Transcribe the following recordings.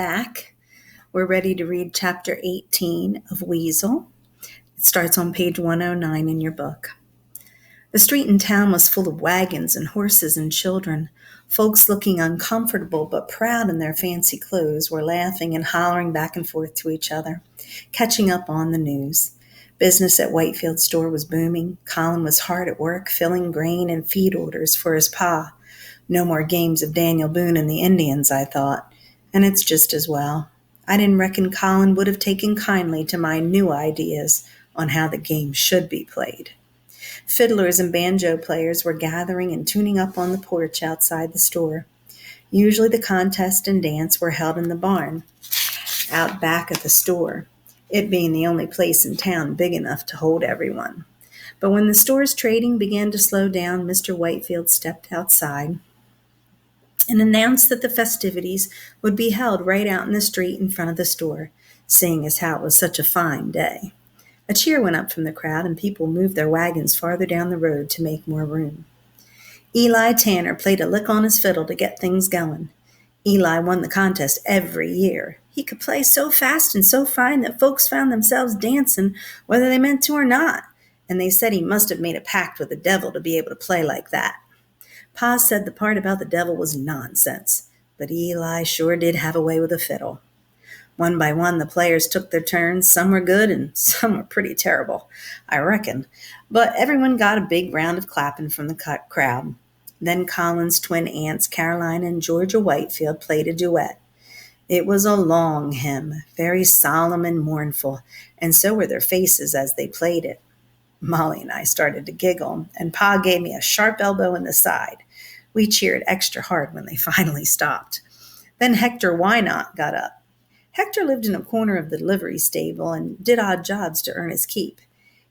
Back. We're ready to read chapter 18 of Weasel. It starts on page 109 in your book. The street in town was full of wagons and horses and children. Folks looking uncomfortable but proud in their fancy clothes were laughing and hollering back and forth to each other, catching up on the news. Business at Whitefield's store was booming. Colin was hard at work filling grain and feed orders for his pa. No more games of Daniel Boone and the Indians, I thought. And it's just as well. I didn't reckon Colin would have taken kindly to my new ideas on how the game should be played. Fiddlers and banjo players were gathering and tuning up on the porch outside the store. Usually the contest and dance were held in the barn, out back of the store, it being the only place in town big enough to hold everyone. But when the store's trading began to slow down, Mr. Whitefield stepped outside and announced that the festivities would be held right out in the street in front of the store, seeing as how it was such a fine day. A cheer went up from the crowd, and people moved their wagons farther down the road to make more room. Eli Tanner played a lick on his fiddle to get things going. Eli won the contest every year. He could play so fast and so fine that folks found themselves dancing whether they meant to or not, and they said he must have made a pact with the devil to be able to play like that. Pa said the part about the devil was nonsense, but Eli sure did have a way with a fiddle. One by one, the players took their turns. Some were good and some were pretty terrible, I reckon. But everyone got a big round of clapping from the crowd. Then Colin's twin aunts, Caroline and Georgia Whitefield, played a duet. It was a long hymn, very solemn and mournful, and so were their faces as they played it. Molly and I started to giggle, and Pa gave me a sharp elbow in the side. We cheered extra hard when they finally stopped. Then Hector Wynot got up. Hector lived in a corner of the livery stable and did odd jobs to earn his keep.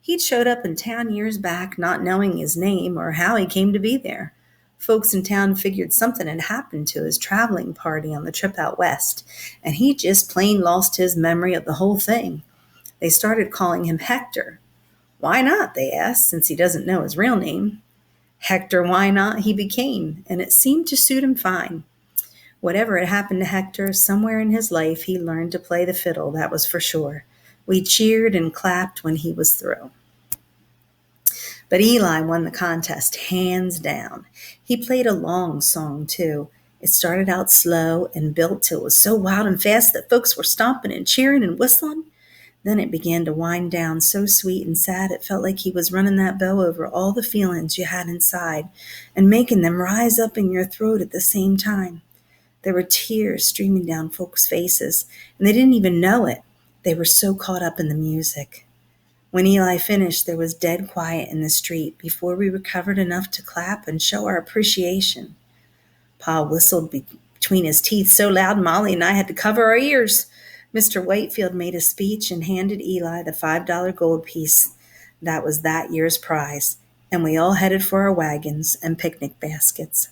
He'd showed up in town years back, not knowing his name or how he came to be there. Folks in town figured something had happened to his traveling party on the trip out west, and he just plain lost his memory of the whole thing. They started calling him Hector. Why not, they asked, since he doesn't know his real name. Hector Wynot he became, and it seemed to suit him fine. Whatever had happened to Hector, somewhere in his life he learned to play the fiddle, that was for sure. We cheered and clapped when he was through. But Eli won the contest, hands down. He played a long song, too. It started out slow and built till it was so wild and fast that folks were stomping and cheering and whistling. Then it began to wind down so sweet and sad it felt like he was running that bow over all the feelings you had inside and making them rise up in your throat at the same time. There were tears streaming down folks' faces, and they didn't even know it. They were so caught up in the music. When Eli finished, there was dead quiet in the street before we recovered enough to clap and show our appreciation. Pa whistled between his teeth so loud Molly and I had to cover our ears. Mr. Whitefield made a speech and handed Eli the $5 gold piece. That was that year's prize, and we all headed for our wagons and picnic baskets.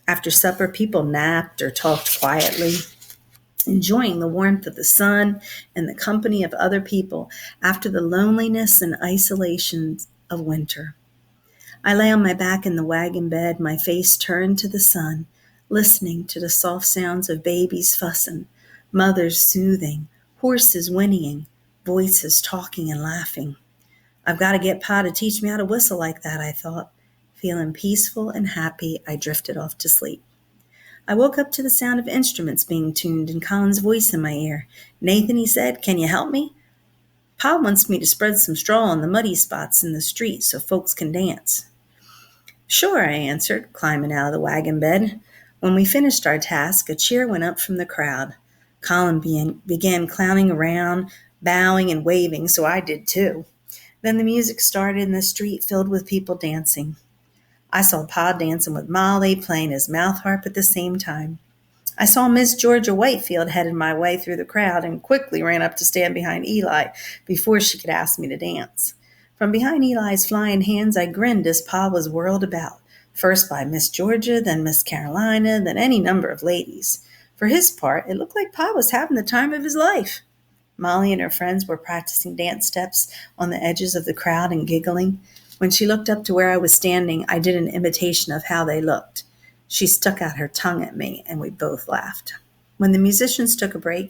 After supper, people napped or talked quietly, enjoying the warmth of the sun and the company of other people after the loneliness and isolation of winter. I lay on my back in the wagon bed, my face turned to the sun, listening to the soft sounds of babies fussing, mothers soothing, horses whinnying, voices talking and laughing. I've got to get Pa to teach me how to whistle like that, I thought. Feeling peaceful and happy, I drifted off to sleep. I woke up to the sound of instruments being tuned and Colin's voice in my ear. Nathan, he said, can you help me? Pa wants me to spread some straw on the muddy spots in the street so folks can dance. Sure, I answered, climbing out of the wagon bed. When we finished our task, a cheer went up from the crowd. Colin began clowning around, bowing and waving, so I did too. Then the music started and the street filled with people dancing. I saw Pa dancing with Molly, playing his mouth harp at the same time. I saw Miss Georgia Whitefield headed my way through the crowd and quickly ran up to stand behind Eli before she could ask me to dance. From behind Eli's flying hands, I grinned as Pa was whirled about, first by Miss Georgia, then Miss Carolina, then any number of ladies. For his part, it looked like Pa was having the time of his life. Molly and her friends were practicing dance steps on the edges of the crowd and giggling. When she looked up to where I was standing, I did an imitation of how they looked. She stuck out her tongue at me, and we both laughed. When the musicians took a break,